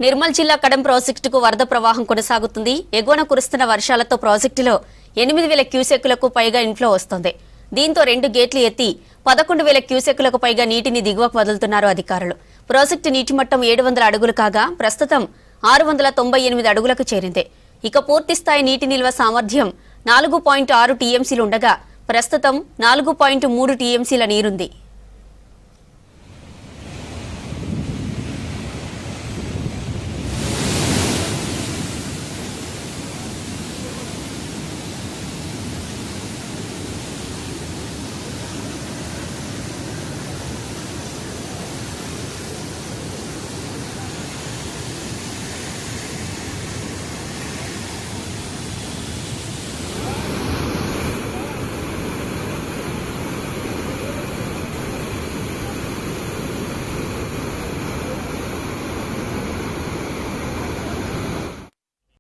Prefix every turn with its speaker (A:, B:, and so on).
A: నిర్మల్ జిల్లా కడెం ప్రాజెక్టుకు వరద ప్రవాహం కొనసాగుతుంది. ఎగువన కురుస్తున్న వర్షాలతో ప్రాజెక్టులో 8,000 క్యూసెక్కులకు పైగా ఇన్ఫ్లో వస్తోంది. దీంతో 2 గేట్లు ఎత్తి 11,000 క్యూసెక్కులకు పైగా నీటిని దిగువకు వదులుతున్నారు అధికారులు. ప్రాజెక్టు నీటి మట్టం 700 అడుగులు కాగా ప్రస్తుతం 698 అడుగులకు చేరింది. ఇక పూర్తిస్థాయి నీటి నిల్వ సామర్థ్యం 4.6 టీఎంసీలు ఉండగా ప్రస్తుతం 4.3 టీఎంసీల నీరుంది.